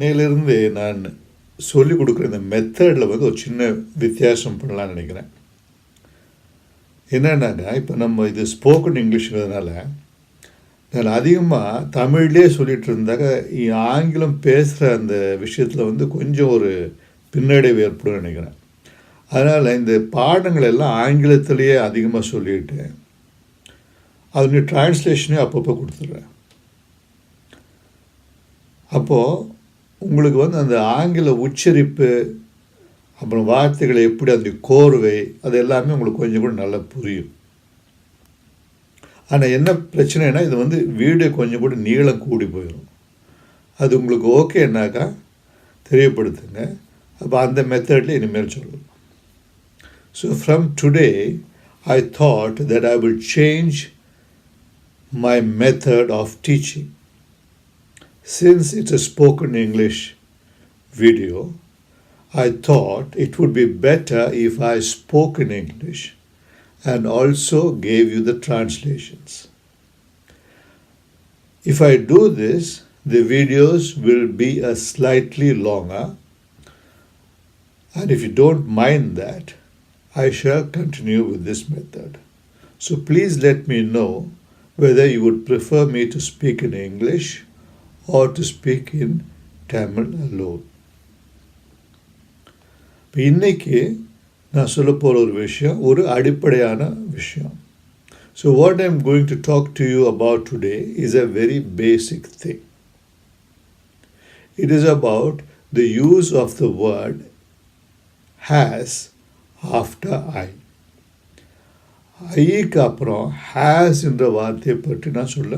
இன்னையிலிருந்து நான் சொல்லிக் கொடுக்குற இந்த மெத்தடில் வந்து ஒரு சின்ன வித்தியாசம் பண்ணலான்னு நினைக்கிறேன். என்னென்னாக்கா, இப்போ நம்ம இது ஸ்போக்கன் இங்கிலீஷ்ங்கிறதுனால நான் அதிகமாக தமிழ்லேயே சொல்லிகிட்டு இருந்தாக்க ஆங்கிலம் பேசுகிற அந்த விஷயத்தில் வந்து கொஞ்சம் ஒரு பின்னடைவு ஏற்படும் நினைக்கிறேன். அதனால் இந்த பாடங்கள் எல்லாம் ஆங்கிலத்திலேயே அதிகமாக சொல்லிட்டு அதனுடைய டிரான்ஸ்லேஷனே அப்பப்போ கொடுத்துட்றேன். அப்போது உங்களுக்கு வந்து அந்த ஆங்கில உச்சரிப்பு, அப்புறம் வார்த்தைகளை எப்படி அதனுடைய கோர்வை, அது எல்லாமே உங்களுக்கு கொஞ்சம் கூட நல்லா புரியும். ஆனால் என்ன பிரச்சனைனா, இது வந்து வீடியோ கொஞ்சம் கூட நீளம் கூடி போயிடும். அது உங்களுக்கு ஓகேனாக்கா தெரியப்படுத்துங்க. அப்போ அந்த மெத்தடில் இனிமேல் சொல்லலாம். So from today I thought that I will change my method of teaching. Since it's a spoken English video, I thought it would be better if I spoke in English and also gave you the translations. If I do this, the videos will be a slightly longer, and if you don't mind that, I shall continue with this method. So please let me know whether you would prefer me to speak in English or to speak in Tamil alone. இப்போ இன்றைக்கி நான் சொல்ல போகிற ஒரு விஷயம் ஒரு அடிப்படையான விஷயம். So what I am going to talk to you about today is a very basic thing. It is about the use of the word has after I. ஐக்கு அப்புறம் has என்ற வார்த்தையை பற்றி நான் சொல்ல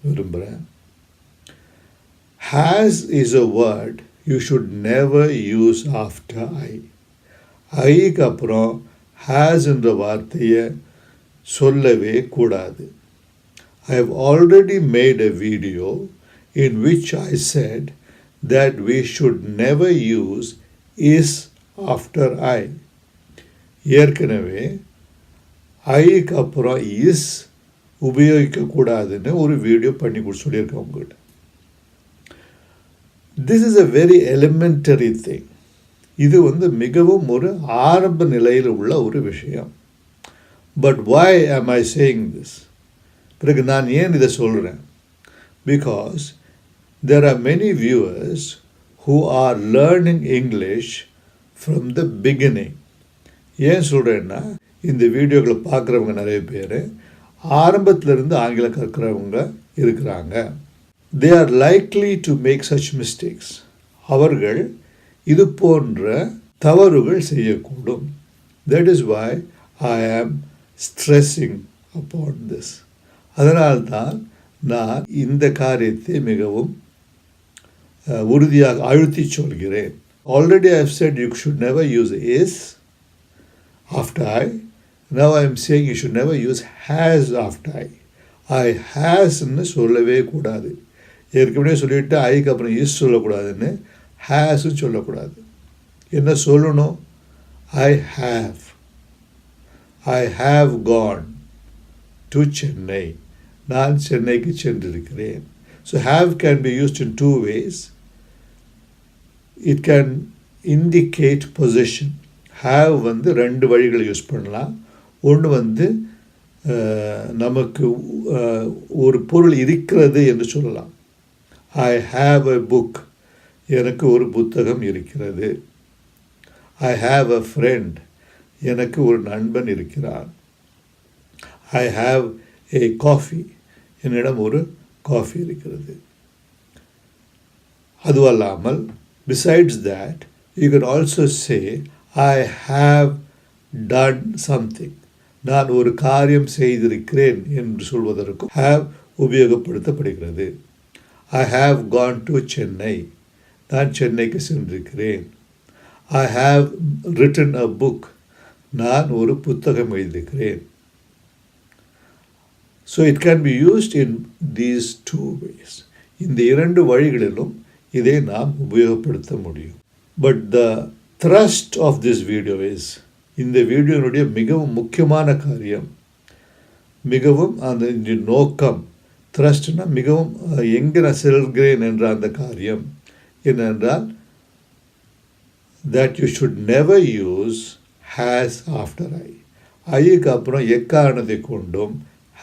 விரும்புகிறேன். Has is a word you should never use after I. ஐக்கு அப்புறம் has என்ற வார்த்தையை சொல்லவே கூடாது. I have already made a video in which I said that we should never use is after I. ஏற்கனவே ஐக்கு அப்புறம் இஸ் உபயோகிக்கக்கூடாதுன்னு ஒரு வீடியோ பண்ணி சொல்லியிருக்கேன் உங்கள்கிட்ட. This is a very elementary thing. இது வந்து மிகவும் ஒரு ஆரம்ப நிலையில் உள்ள ஒரு விஷயம். But why am I saying this? பிறகு நான் ஏன் இதை சொல்கிறேன்? Because there are many viewers who are learning English from the beginning. ஏன் சொல்கிறேன்னா, இந்த வீடியோக்களை பார்க்குறவங்க நிறைய பேர் ஆரம்பத்திலிருந்து ஆங்கிலம் கற்கிறவங்க இருக்கிறாங்க. They are likely to make such mistakes. அவர்கள் இது போன்ற தவறுகள் செய்யக்கூடும். தட் இஸ் வை ஐ ஆம் ஸ்ட்ரெஸ்ஸிங் அப்பான் திஸ். அதனால்தான் நான் இந்த காரியத்தை மிகவும் உறுதியாக அழுத்தி சொல்கிறேன். Already I have said you should never use is after I. Now I am saying you should never use has after I. I hasன்னு சொல்லவே கூடாது. ஏற்கனவே சொல்லிவிட்டு ஐக்கு அப்புறம் இஸ் சொல்லக்கூடாதுன்னு ஹேஸ்ன்னு சொல்லக்கூடாது. என்ன சொல்லணும்? I have gone to Chennai. நான் சென்னைக்கு சென்றிருக்கிறேன். So have can be used in two ways. It can indicate possession. have வந்து ரெண்டு வழிகளை யூஸ் பண்ணலாம். ஒன்று வந்து நமக்கு ஒரு பொருள் இருக்கிறது என்று சொல்லலாம். I have a book. எனக்கு ஒரு புத்தகம் இருக்கிறது. I have a friend. எனக்கு ஒரு நண்பன் இருக்கிறான். I have a coffee. என்னிடம் ஒரு காஃபி இருக்கிறது. அதுவல்லாமல் besides that you can also say I have done something. நான் ஒரு காரியம் செய்திருக்கிறேன் என்று சொல்வதற்கும் have உபயோகப்படுத்தப்படுகிறது. I have gone to Chennai. நான் சென்னைக்கு சென்றிருக்கிறேன். I have written a book. நான் ஒரு புத்தகம் எழுதியிருக்கிறேன். So it can be used in these two ways. இந்த இரண்டு வழிகளிலும் இதை நாம் உபயோகப்படுத்த முடியும். But the thrust of this video is, இந்த வீடியோனுடைய மிகவும் முக்கியமான காரியம், மிகவும் அந்த நோக்கம், த்ரஸ்ட்னா மிகவும் எங்கே நான் செல்கிறேன் என்ற அந்த காரியம் என்னென்றால் that you should never use has after I. ஐக்கு அப்புறம் எக்காரணத்தை கொண்டும்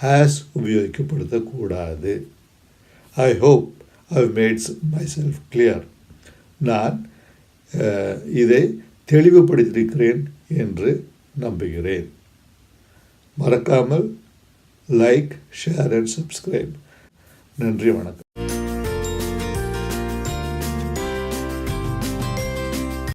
has உபயோகிக்கப்படுத்தக்கூடாது. I hope I've made myself clear. நான் இதை தெளிவுபடுத்தியிருக்கிறேன் என்று நம்புகிறேன். மறக்காமல் லைக், ஷேர் அண்ட் சப்ஸ்கிரைப். நன்றி, வணக்கம்.